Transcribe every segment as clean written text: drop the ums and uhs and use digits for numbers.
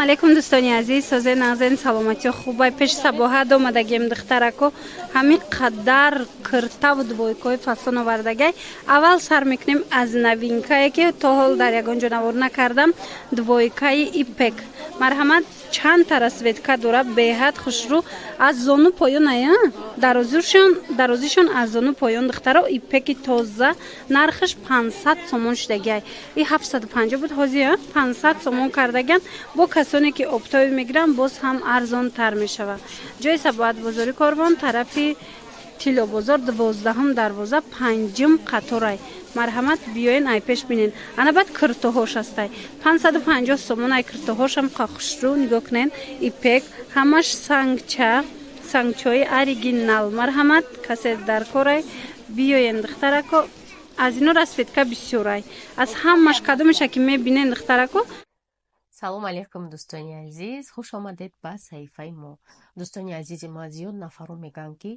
алейкум дӯстони азиз, созе назен саломати хубай пеш сабоҳат омадагем духтарако ҳамин қадар киртаву двойкои фасон овардагай. Аввал сар мекунем аз новинкае ки то ҳол дар ягон ҷо навор накардам. Двойкаи ипек марҳамат чанд та расветка дора, беҳад хушрӯ аз зону поён ая дарозишон аз зону поён духтаро ипеки тоза нархаш 500 сомон шудагай. И 750 буд ҳозир 500 сомон кардаган. Бо касоне ки оптови мегирам боз ҳам арзонтар мешава. Ҷои Сабоат бозори Корбон тарафи Тило бозор 12 дарвоза 5 қаторай. Марҳамат биёин ай пеш бинен. Ана баъд киртоҳош астай 550 сомон ай киртоҳошам қахшру нигоҳ кунен. Ипек ҳамаш сангчои оригинал. Марҳамат касе дар корай биёен духтарако аз ино расветка бисёрай. Аз ҳамаш кадомеша ки мебинен духтарако. Салом алейкум дӯстони азиз, хуш омадед ба саҳифаи мо. Дӯстони азизи мо зиёд нафаро меган ки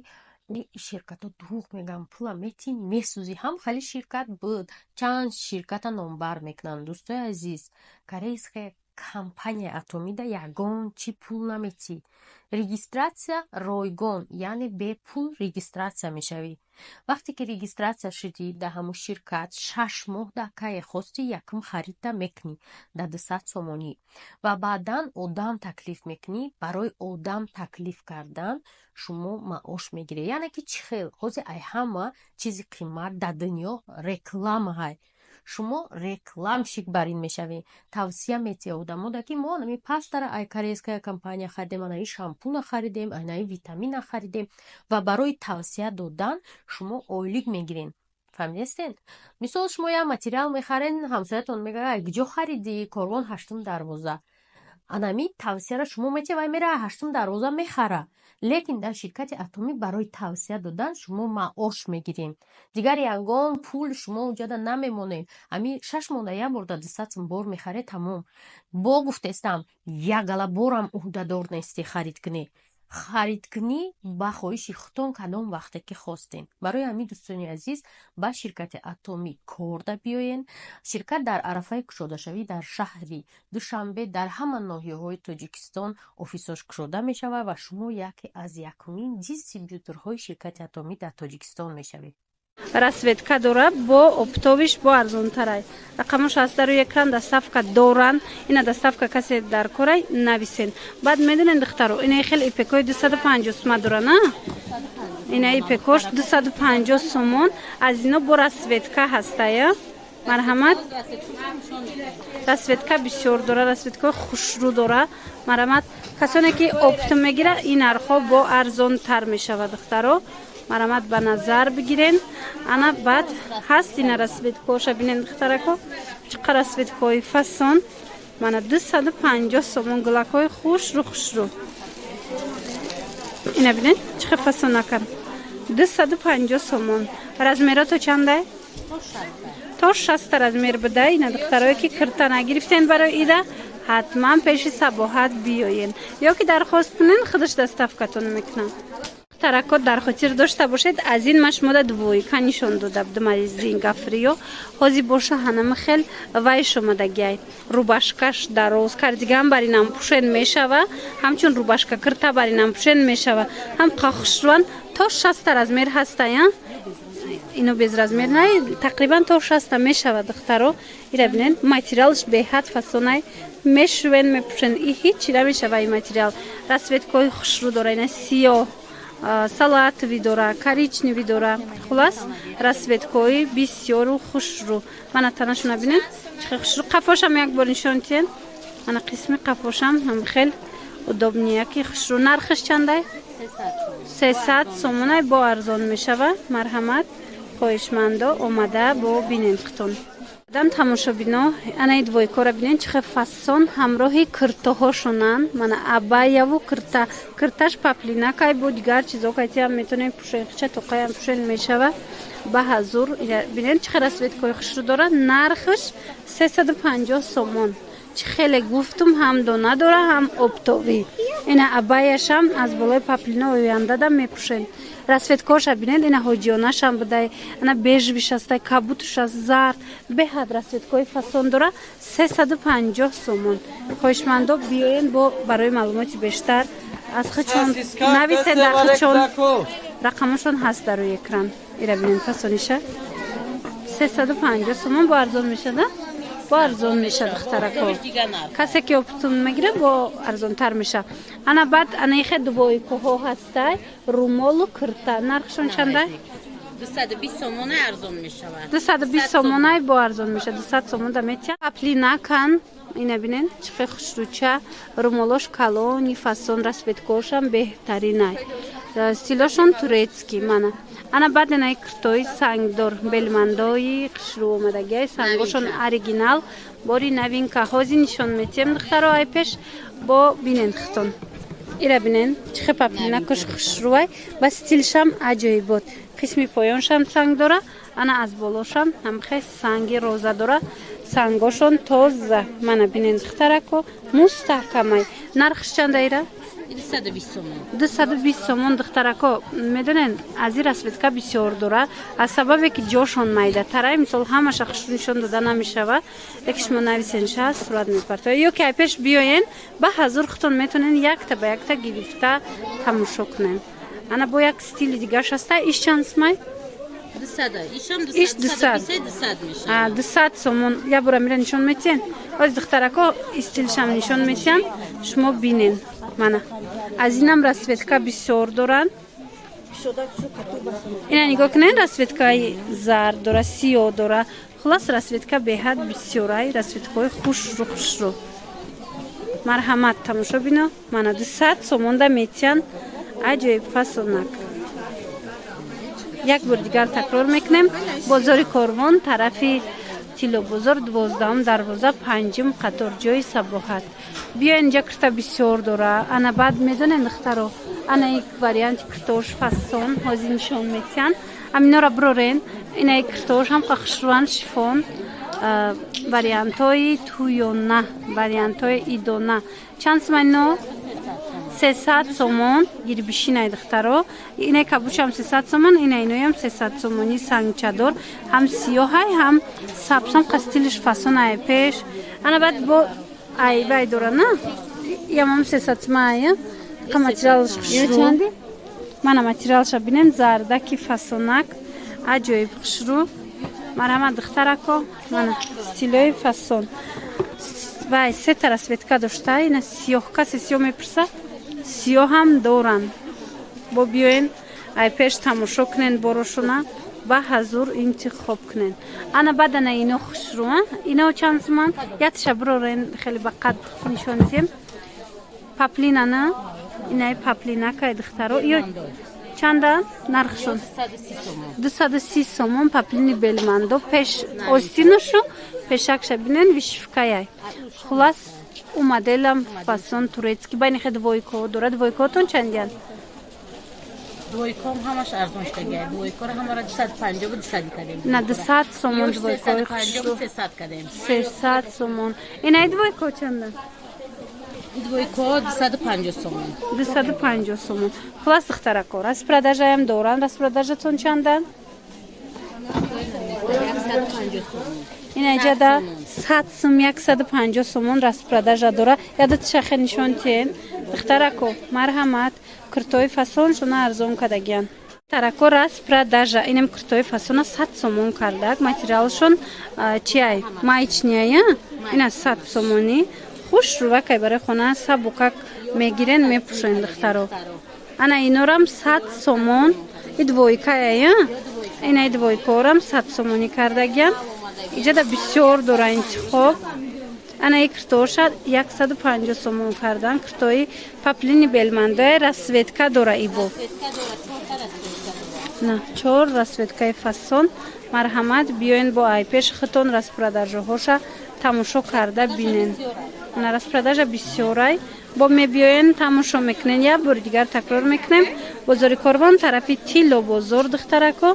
ширкатҳо дурӯғ меган, пула метин месӯзи. Ҳам хали ширкат буд, чанд ширката номбар мекунанд. Дӯстои азиз, корейская компания Атомида ягон чи пул наметӣ. Регистратсия ройгон, яъне бепул регистратсия мешавӣ. Вақте ки регистратсия шудӣ дар ҳамун ширкат 6 моҳ дакае хости якум харида мекунӣ дар 200 сомонӣ ва баъдан одам таклиф мекунӣ. Барои одам таклиф кардан шумо маош мегирӣ. Яъне ки чӣ хел ҳозир ай ҳама чизи қимат дар дунё рекламаҳай. Шумо рекламщик барин мешавӣ. Тавсия метиҳи одамода ки мо нами пастара ай корейская компания харидем, анаи шампуна харидем, анаи витамина харидем ва барои тавсия додан шумо ойлик мегирен. Фаҳмидестен? Мисол шумо як материал мехарен, ҳамсоятон мегӯяд ай куҷо харидӣ? Корвон 8 дарвоза. Анами тавсияро шумо метиҳ вай мера 8 дарвоза мехара. Лекин дар ширкати Атомӣ барои тавсия додан шумо маош мегирем. Дигар ягон пул шумо уҷада намемонем. Ами 6 моҳ як бор дар 200 сом бор мехаре тамом. Бо гуфтестам як гала борам уҳдадор нестӣ харид кунӣ. Харид кунӣ ба хоҳиши худтон кадом вақте ки хостен. Барои ҳамин дӯстони азиз ба ширкати Атомӣ корда биёен. Ширкат дар арафаи кушодашавӣ дар шаҳри Душанбе дар ҳама ноҳияҳои Тоҷикистон офисош кушода мешавад ва шумо яке аз якумин дистрибьюторҳои ширкати Атомӣ дар Тоҷикистон мешавед. Расветка дора бо оптовиш бо арзонтарай. Рақамош аст дар рӯи экран доставка доран. Ина доставка касе дар корай нависен. Баъд медонен духтаро ина хел ипекои 250 сомон дора на? Ина ипекош 250 сомон. Аз ино бо расветка ҳастая. Марҳамат расветка бисёр дора, расветка хушрӯ дора. Марҳамат касоне ки опт мегира ин нархҳо бо арзонтар мешавад духтаро. Марҳамат ба назар бигирен. Ана баъд ҳаст ина расветкоша бинен духтарако. Чиқар расветкои фасон. Мана 250 сомон гулакои хушрӯ. Ина бинен чиқар фасон накар. 250 сомон. Размера то чандай? То 60 размер буда. Ина духтарое ки кирта нагирифтен барои ида ҳатман пеши Сабоҳат биёен. Ё ки дархост кунен худаш доставкатон мекунад. Тарако дар хотир дошта бошед аз ин ма шумода двойка нишон дода будам аз ин гафриё ҳозир боша ҳанама хел вай шумадагиай рубашкаш дароз кардиган баринам пушен мешава ҳамчун рубашка кирта баринам пушен мешава ҳам қахшран то 60 размер ҳастая ино без размер най тақрибан то 60 мешава духтаро ира бинен материалш беҳад фасонай мешувен мепушен и ҳичи намешава ин материал расветкои хушрӯ дора ина сиёҳ салатови дора, коричневи дора. Хулас расветкои бисёру хушрӯ. Мана танашона бинен чиқар хушрӯ. Қафошам як бор нишон тиен. Мана қисми қафошам ҳам хел удобния ки хушрӯ. Нархаш чандай? 300 сомонай бо арзон мешава. Марҳамат хоҳишмандо омада бо бинен хутон. Дам тамошобино анаи двойкора бинен чиқар фасон ҳамроҳи киртоҳошонанд. Мана абаяву кирташ паплинакай бо дигар чизо кайтиам метонем пушен хича тоқаям пушен мешава ба ҳазур бинен чиқар расветкои хушрӯ дора. Нархаш 350 сомон. Чӣ хеле гуфтум ҳам дона дора ҳам оптовӣ. اینا ابایش هم از بالای پاپلینا اوینده دم میپوشن راسفتکاش ببینید اینا هوجیانش هم بده اینا بیج بیشسته کابوتش از زرد به حد راسفتکای فسون داره 350 سومون خوشمندو بیاین با برای معلوماتی بیشتر از خودشون نویسه در خودشون رقمشون هست در روی اکران اینا ببینید فسونیشه 350 سومون با ارزون میشه نه با ارزون میشه دخترکو کسی که اپتون میگیره با ارزون تر میشه انا بعد انا خیلی دوبای کوه هسته رومال و کرتا نرخشون چنده 220 سومون ارزون میشه 220 سومونای با ارزون میشه 200 سومون دمیتیا اپلی نکن اینا ببینین چه خوشروچه رومالوش کالونی فاسون راسپتکوشم بهترینه استیلشون تورецький منه انا بعد اینای کرتوی سنگدار بلمندای خشرو اومدگی سنگوشون اوریجینال باری نوینکا هازی نشون میتیم دخترای پیش با بینن ختون ایرا بینن چه پاپلینا کش خشروای با استیلشم عجیب بود قسمی پایانشم سنگ داره انا از بالاشم هم خیلی سنگی روزه داره سنگوشون تازه منه بینن دخترکو مستحکمه نرخش چند ایرا 220 سومون 220 سومون دخترکو میدونین از این راسپتکا بسیار داره از سببی که جاشون میده ترای مثال همش خشونشون داده نمیشه و یکیش منویسنش صورت میپرته یا که پیش بیاین به حضور خودتون میتونین یک تا به یک تا گرفته تماشا کنین انا با یک استیل دیگه هسته ایش چند اسمای 200 ایشم 200 میشه 200 سومون یا برا میره نشون میتین از دخترکو استیلش هم نشون میتین شما بینین منه از اینم راسپتکا بسیار دارن اینا نگاه کنین راسپتکای زرد داره سیاه داره خلاص راسپتکا به حد بسیارای راسپتکای خوش رو مرحمت تماشا بینو منه 200 سومون ده میتین عجیب فصلناک یک بار دیگر تکرار میکنیم بازار کاروان طرفی تیلو بازار 12 دروازه 5 قطار جای صباحت بیا اینجا کرتا بسیار داره انا بعد میدونین دخترو انا یک واریانت کرتاش فسون هازی نشون میتین امینا را برورین اینا یک کرتاش هم قخشروان شفون واریانت های تویونه واریانت های ایدونه چند سمینو 300 سومون گیری بشینه دخترو اینه کابوچ هم 300 سومون اینه هم 300 سومونی سنگ چادر هم سیاه هم سبسم قستیلش فاسون ای پیش انا بعد با ای بای داره نه یا هم 300 سومایه که ماتریالش خشرو من ماتریالش بینن زردکی فاسونک عجیب خشرو مرحمت دخترکو من استیلوی فاسون وای سه تا راسپتکا داشته این سیاه کسی سیاه میپرسه سیاه هم دارن با بیاین ای پیش تماشا کنین باروشونه با حضور انتخاب کنین انا بعد انا اینو خوشرو اینو چند زمان یاد شبرورین خیلی بقد نشون میدیم پاپلینا نه اینای پاپلینا که دخترو یا چند نرخشون 230 سومون پاپلینی بلمندو پیش آستینشو پیشکش بینن ویشفکایی خلاص او مدلم فاسون تورецький بین خد دویکو داره دویکوتون چندین دویکم همش ارزون شده دویکو رو همه را 250 بود 200 کردیم نه 200 سومون دویکو 300 کردیم 300 سومون اینای دویکو چنده دویکو 250 سومون 250 سومون خلاص دخترکو راست پرداژه هم دوران راست پرداژتون چندن 150 سومون این اینجا دا 100 سوم 150 سومون راست پرداژه داره یادت شخه نشون تین دخترکو مرحمت کرتوی فاسون شما ارزون کدگین ترکو راست پرداژه اینم کرتوی فاسون 100 سومون کردک ماتریالشون چیای مایچنیه اینا 100 سومونی خوش رو وکی برای خونه سبوکک میگیرن میپوشن دخترو انا اینورم 100 سومون دویکایه این دویکورم 100 سومونی کردگیم اینجا دا بسیار داره انتخاب انا یک کرتوشد 150 سومون کردن کرتوی پاپلینی بلمنده راسپتکا داره ایبو نه 4 راسپتکای فاسون مرحمت بیاین با ای پیش خطون راسپرداژه هاشه تماشا کرده بینین انا راسپرداژه بسیارای با میبیاین تماشا میکنین یا بار دیگر تکرار میکنیم بازار کاروان طرفی تیلو بازار دخترکو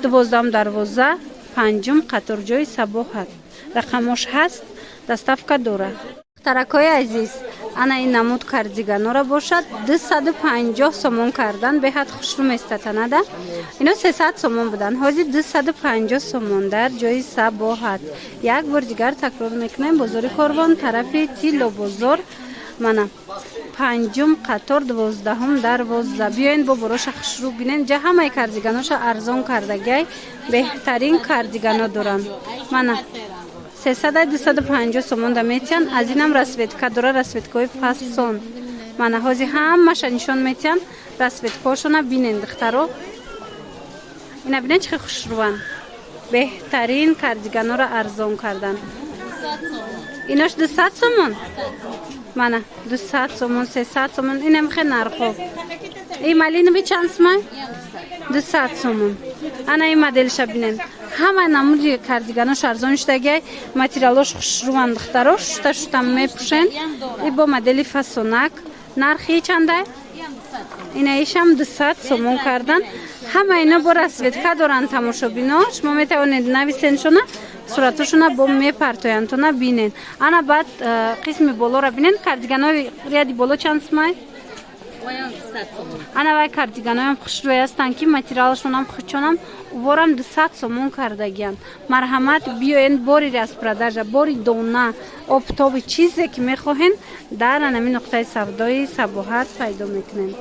12 دروازه 5 قطار جای صباحت رقمش هست دستافکا داره دخترکای عزیز ана ин намуд кардиганора бошад 250 сомон кардан беҳад хушрӯ местатанада. Ино 300 сомон будан, ҳозир 250 сомон дар ҷои Сабоҳат. Як бор дигар такрор мекунем. Бозори Корвон, тарафи Тилло бозор. Мана панҷум қатор 12 дарвоза. Биёин бо бороша хушрӯ бинен. Ҷа ҳамаи кардиганоша арзон кардагай беҳтарин кардигано доранд. Мана 300-250 сомон да метиҳан. Аз инам расветка дора, расветкаҳои фасон. Мана ҳозир ҳамаша нишон метиҳан. Расветкаҳошона бинен духтаро. Ина бинен чӣ хушрӯанд. Беҳтарин кардиганора арзон кардан. Инош 200 сомон. Мана 200 сомон, 300 сомон. Инам хе нархо. И малинови чанд сомон? 200 сомон. Ана ин моделиша бинен. Ҳама намуди кардиганош арзон шудагай, материалош хушрӯанд духтаро, шута мепӯшен. И бо модели фасонак. Нархи чандай? Ина ишам 200 сомон кардан. Ҳама ино бо расветка доранд тамошобино. Шумо метавонед нависеншона, суратошона бо мепартоянд то на бинен. Ана баъд қисми болора бинен. Кардиганои ряди боло чанд сомон? Ана вай кардиганоям хушрӯй ҳастанд ки материалашонам хучонам уворам 200 сомон кардагиянд. Марҳамат биёен бори распродажа, бори дона, обтоби чизе ки мехоҳен дар анами нуқтаи савдои Сабоҳат пайдо мекунем.